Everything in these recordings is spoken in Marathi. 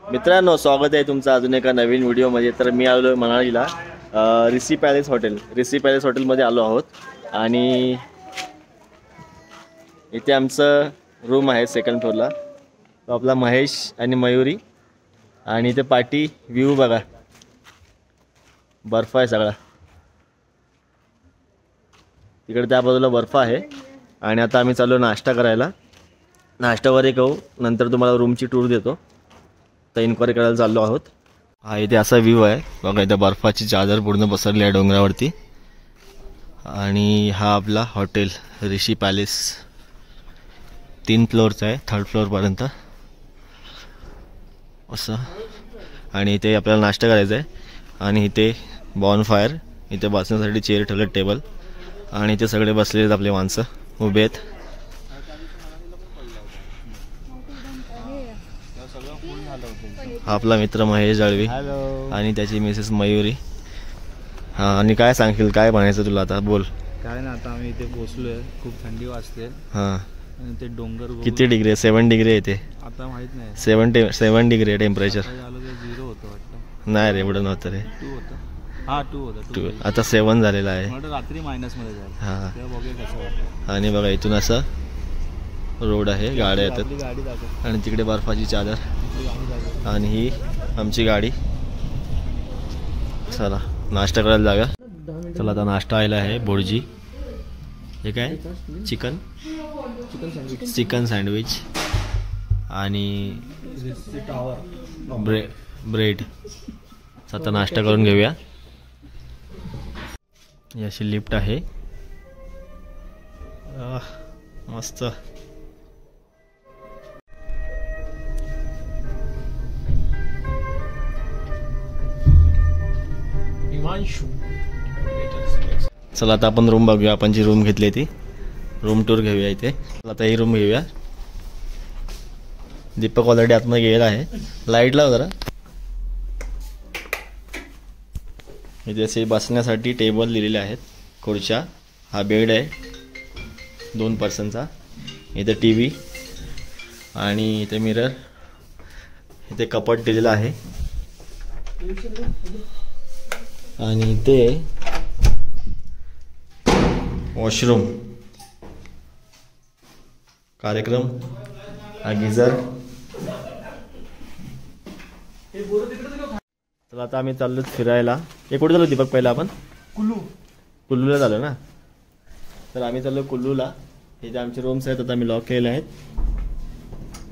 मित्रांनो, स्वागत आहे तुमचं अजून एका नवीन व्हिडिओमध्ये। तर मी आलो मनालीला ऋषी पॅलेस हॉटेलमध्ये आलो आहोत आणि इथे आमचं रूम आहे सेकंड फ्लोअरला। तो आपला महेश आणि मयुरी आणि इथे पार्टी व्ह्यू बघा, बर्फ आहे सगळा तिकडे, त्या बाजूला बर्फ आहे। आणि आता आम्ही चाललो नाश्ता करायला। नाश्त्यावर करू, नंतर तुम्हाला रूमची टूर देतो। तर इन्क्वायरी करायला चाललो आहोत। हा इथे असा व्ह्यू आहे बघा, इथे बर्फाची चादर पूर्ण पसरली आहे डोंगरावरती। आणि हा आपला हॉटेल ऋषी पॅलेस 3 फ्लोअरचा आहे, 3rd फ्लोअरपर्यंत असं। आणि इथे आपल्याला नाश्ता करायचा आहे आणि इथे बॉनफायर, इथे बसण्यासाठी चेअर ठेवले, टेबल, आणि इथे सगळे बसलेले आहेत आपले माणसं उभे आहेत। हा आपला मित्र महेश जाळवी आणि त्याची मिसेस मयुरी। हा, आणि काय सांगशील, काय म्हणायचं तुला आता, बोल। काय ना, आता आम्ही इथे पोहोचलोय, खूप थंडी वाजते। हां, आणि ते डोंगर किती डिग्री आहे? 7 डिग्री आहे इथे। आता माहित नाही, 7 डिग्री आहे टेम्परेचर। झालं तर 0 होतं वाटतं। नाही रे, एवढं नव्हतं रे, 2 होतं। हा 2 होतं, 2 आता 7 झालेला आहे। मला रात्री मायनसमध्ये जाईल। हां, तेव्हा बघूया कसं वाटतं। आणि बघा इथून असं रोड आहे, गाड्या येतात, गाडी दाखव, आणि तिकडे बर्फाची चादर, आणि ही आमची गाडी। चला नाश्ता करायला जागा। चला आता नाश्ता आलेला आहे, भुर्जी, हे काय चिकन सँडविच आणि ब्रेड। आता नाश्ता करून घेऊया। ही अशी लिफ्ट आहे, मस्त। चला आता आपण रूम बघूया, आपण जी रूम घेतली ती रूम टूर घेऊया इथे। आता ही रूम घेऊया। दीपक ऑलरेडी आतमध्ये गेला आहे। लाईट लाव जरा। इथे असे बसण्यासाठी टेबल लिहिलेले आहेत, खुर्च्या, हा बेड आहे 2 पर्सनचा, इथे TV आणि इथे मिरर, इथे कपाट दिलेला आहे, आणि इथे वॉशरूम, कार्यक्रम, हा गिझर। चला आता आम्ही चाललो फिरायला। हे कुठे चाललो दीपक? पहिला आपण कुल्लूला चाललो ना। तर आम्ही चाललो कुल्लूला। इथे आमचे रूम्स आहेत, आता आम्ही लॉक केले आहेत।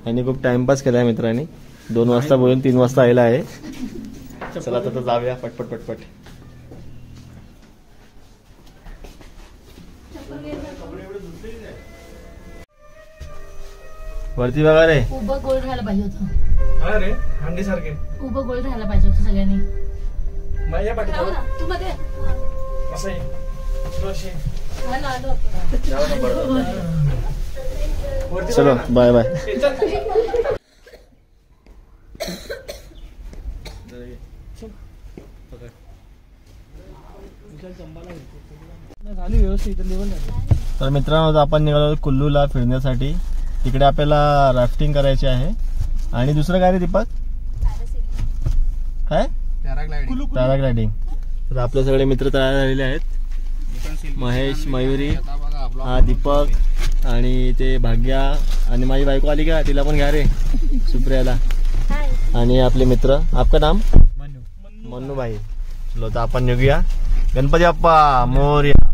आणि खूप टाइमपास केला आहे मित्रांनी, 2 वाजता बोलून 3 वाजता आलेला आहे। चला आता जाऊया पटपट पटपट। वरती बघा रे, उभं गोल राहायला पाहिजे होतं। अरे हंडी सारखे उभं गोल राहायला पाहिजे होतं सगळ्यांनी। तू मध्ये चलो बाय बाय। तर मित्रांनो, आपण निघालो कुल्लूला फिरण्यासाठी। तिकडे आपल्याला राफ्टिंग करायची आहे, आणि दुसरं काय रे दीपक? काय? पॅराग्लायडिंग। तर आपले सगळे मित्र तयार झालेले आहेत, महेश, मयुरी, हा दीपक, आणि ते भाग्या, आणि माझी बायको आली का, तिला पण घ्या रे, सुप्रियाला, आणि आपले मित्र। आपका नाम? मन्नू भाई। चलो तर आपण निघूया। गणपती बाप्पा मोरया।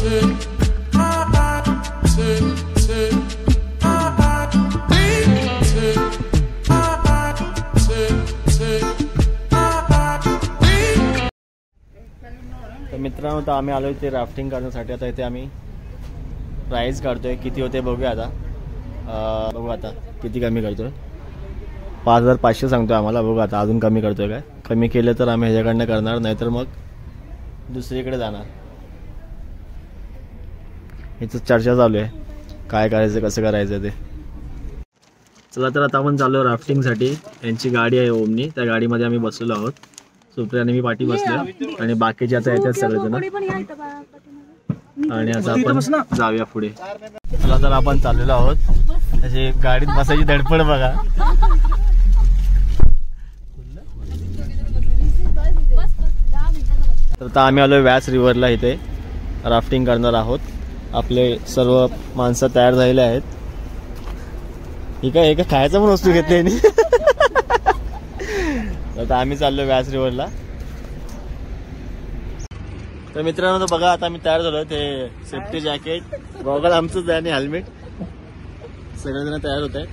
तर मित्रांनो, तर आम्ही आलो इथे राफ्टिंग करण्यासाठी. आता इथे आम्ही प्राईज काढतोय, किती होते बघूया आता. बघू आता किती कमी करतोय. 5500 सांगतोय आम्हाला. बघू आता अजून कमी करतोय काय. कमी केलं तर आम्ही ह्याच्याकडनं करणार, नाहीतर मग दुसरीकडे जाणार. याचं चर्चा चालू आहे काय करायचं कसं करायचं ते. चला तर आता आपण चाललो राफ्टिंगसाठी. यांची गाडी आहे ओमनी, त्या गाडीमध्ये आम्ही बसलेलो आहोत. सुप्रिया आणि मी पाठी बसलो आणि बाकीचे आता येतात सगळेजण. आणि आता आपण जाऊया पुढे. चला तर आपण चाललेलो आहोत. त्याची गाडीत बसायची धडपड बघा. तर आता आम्ही आलो व्यास रिव्हरला. इथे राफ्टिंग करणार आहोत. आपले सर्व माणसं तयार झालेले आहेत. ही काय एका खायचा पण वस्तू घेतली. आता आम्ही चाललो व्यास रिव्हरला. तर मित्रांनो, तर बघा आता आम्ही तयार झालो. ते सेफ्टी जॅकेट, गॉगल आमचंच आहे आणि हेल्मेट, सगळेजण तयार होत आहेत.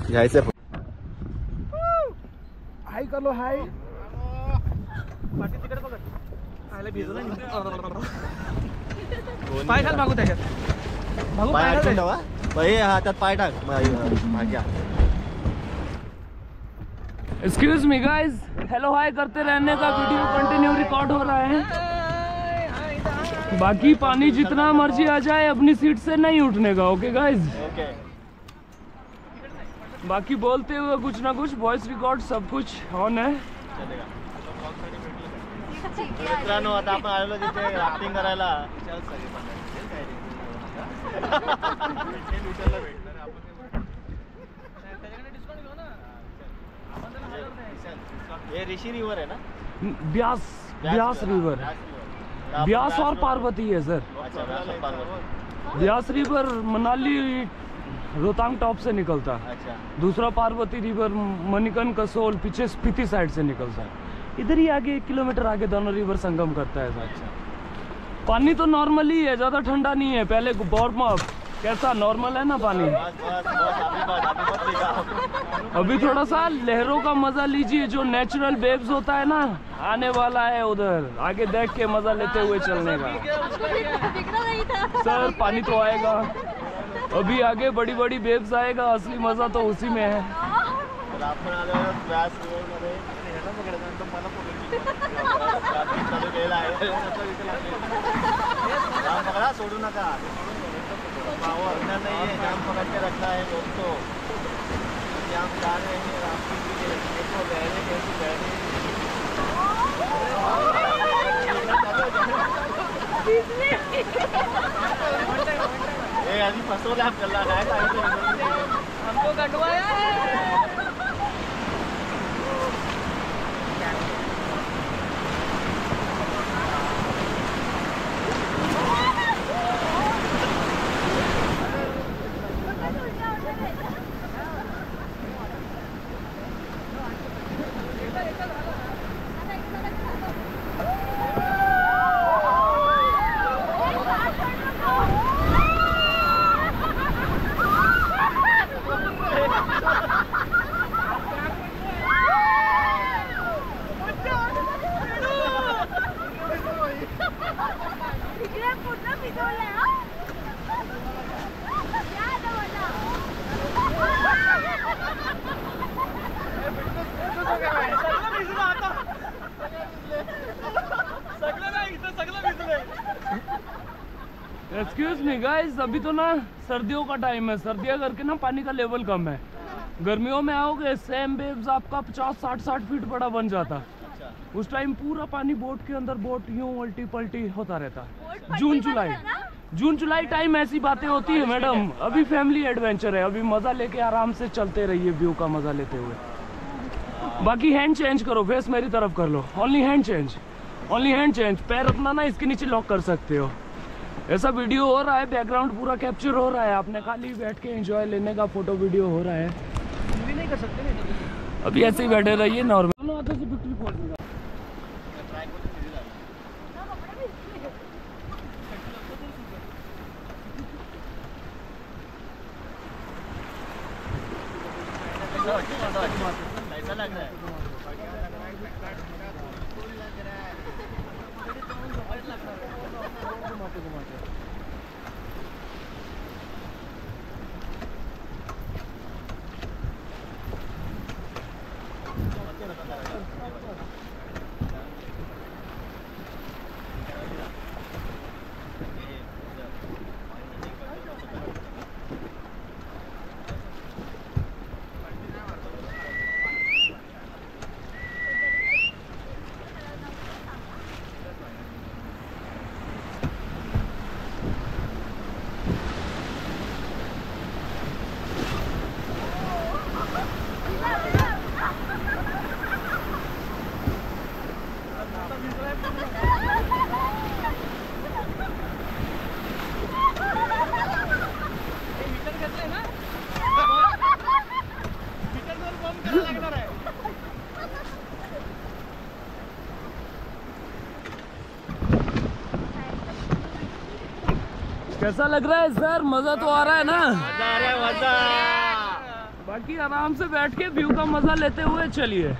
घ्यायचं हाय कर लो हाय. पाठी तिकडे बघ. आयला भिजला नाही. पाय घाल मागू त्याच्यात. मागू पाय पाय अडकून घाल. ठेवा. बाई हा त्यात पाय टाक. भाग्या. Excuse me guys, hello hi करते रहने का वीडियो कंटिन्यू रिकॉर्ड हो रहा है. बाकी पानी जितना मर्जी आ जाए अपनी सीट से नहीं उठने का. Okay guys. ओके. बाकी बोलते हुए कुछ ना कुछ वॉइस रिकॉर्ड सब कुछ ऑन है. मित्रांनो, आता आपण आलेलो तिथे राफ्टिंग करायला. ये ऋषि रिवर है ना. ब्यास रिवर. ब्यास और पार्वती है सर. अच्छा, व्यास और पार्वती. ब्यास रिवर मनाली रोहतांग टॉप से निकलता. अच्छा. दूसरा पार्वती रिवर मणिकर्ण कसोल पीछे स्पीति साइड से निकलता है. इधर ही आगे 1 किलोमीटर आगे दोनों रिवर संगम करता है. अच्छा. पानी तो नॉर्मली है, ज्यादा ठंडा नहीं है. पहले बहुत कैसा नॉर्मल है ना पानी. अभी थोड़ा सा लहरों का मजा लीजिए. जो नेचुरल वेव्स होता है ना, आने वाला है उधर. आगे देख के मजा लेते हुए चलने का. सर पानी तो आएगा अभी आगे. बड़ी बड़ी वेव्स आएगा. असली मजा तो उसी में है. सोडू नका. नहीं है, जाम पकड़ के रखा है दोस्तों. हम जा रहे हैं राफ्टिंग के लिए. देखो बहने कैसी बहने. ये अभी फंसोगे आप. गला खाएगा हमको कटवाया है. एक्सक्यूज मी गाइस, अभी तो ना सर्दियों का टाइम है. सर्दियाँ करके ना पानी का लेवल कम है. गर्मियों में आओगे सेम वेव्स आपका 50-60 फीट बड़ा बन जाता. उस टाइम पूरा पानी बोट के अंदर, बोट यूं उल्टी पलटी होता रहता. जून जुलाई टाइम ऐसी बातें होती है मैडम. अभी फैमिली एडवेंचर है. अभी मजा लेके आराम से चलते रहिए व्यू का मजा लेते हुए. बाकी हैंड चेंज करो. फेस मेरी तरफ कर लो. Only hand change. पैर अपना ना इसके नीचे लॉक कर सकते हो. ऐसा वीडियो हो रहा है, बैकग्राउंड पूरा कैप्चर हो रहा है, आपने खाली बैठ के एंजॉय लेने का फोटो वीडियो हो रहा है। भी नहीं कर सकते अभी ऐसे ही बैठे रहिए नॉर्मल। हाथों से विक्ट्री पॉइंट मिला। कैसा लग रहा है? कैसा लग रहा है सर? मजा तो आ रहा है ना? मजा आ रहा है, मजा। बाकी आराम से बैठ के व्यू का मजा लेते हुए चलिए।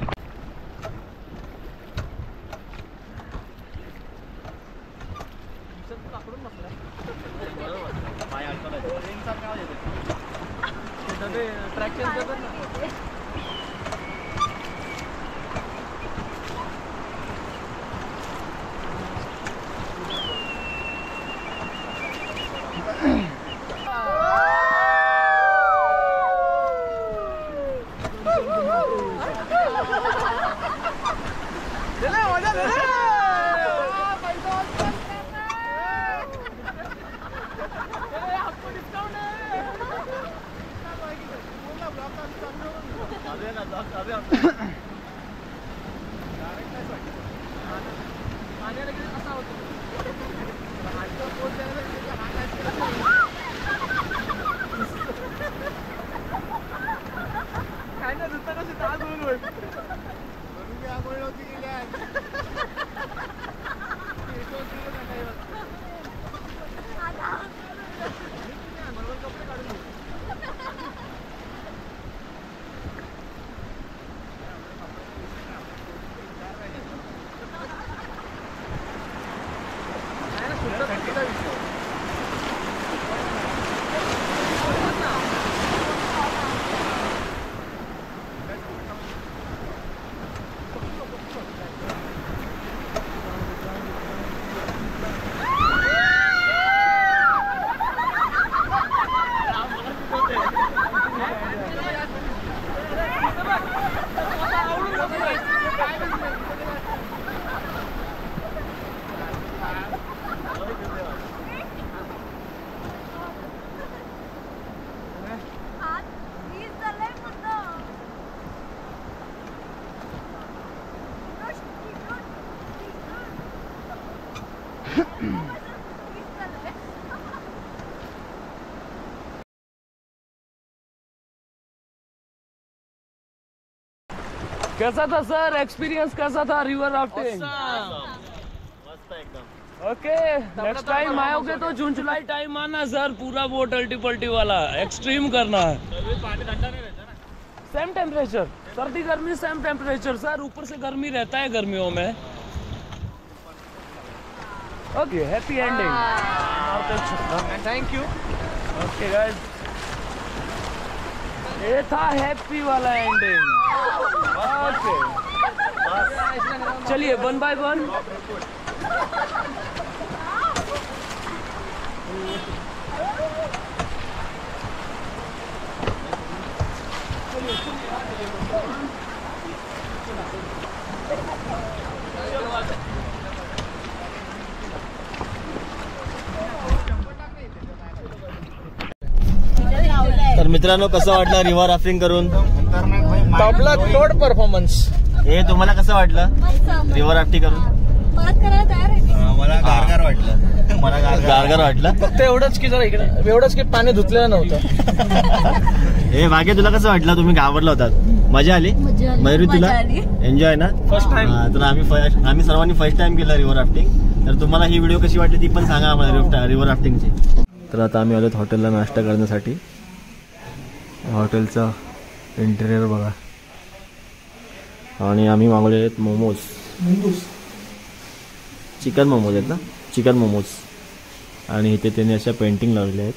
कैसा था सर? एक्सपीरियंस कैसा था रिवर राफ्टिंग? मस्त एकदम। ओके, नेक्स्ट टाइम आओगे तो जून जुलाई टाइम आना सर, पूरा वो अल्टी पल्टी वाला एक्सट्रीम करना है। पानी ठंडा नहीं रहता ना? सेम टेम्परेचर, सर्दी गर्मी सेम टेम्परेचर सर, ऊपर से गर्मी रहता है गर्मियों में। Okay, happy ending. Thank you. Okay guys, ये था हैप्पी वाला एंडिंग। ओके, चलिए 1 by 1। तर मित्रांनो, कसं वाटलं रिव्हर राफ्टिंग करून? टॉपला तोड परफॉर्मन्स। हे तुम्हाला कसं वाटलं रिव्हर राफ्टिंग करून? परत करायला तयार आहे. मला गारगार वाटलं. मला गारगार गारगार वाटलं. फक्त एवढंच की जरा इकडे एवढंच की पाणी धुतलेलं नव्हतं. हे भाग्य तुला कसं वाटलं? तुम्ही घाबरला होतात. मजा आली मयुरी तुला? एन्जॉय ना? First time. तर आम्ही सर्वांनी फर्स्ट टाइम केलं रिव्हर राफ्टिंग. तर तुम्हाला ही व्हिडिओ कशी वाटली ती पण सांगा आम्हाला रिव्हर राफ्टिंगची. तर आता आम्ही आलो हॉटेलला नाश्ता करण्यासाठी. हॉटेलचा इंटेरियर बघा. आणि आम्ही मागवले आहेत मोमोज. चिकन मोमोज आहेत ना? चिकन मोमोज. आणि इथे त्यांनी अशा पेंटिंग लावलेल्या आहेत.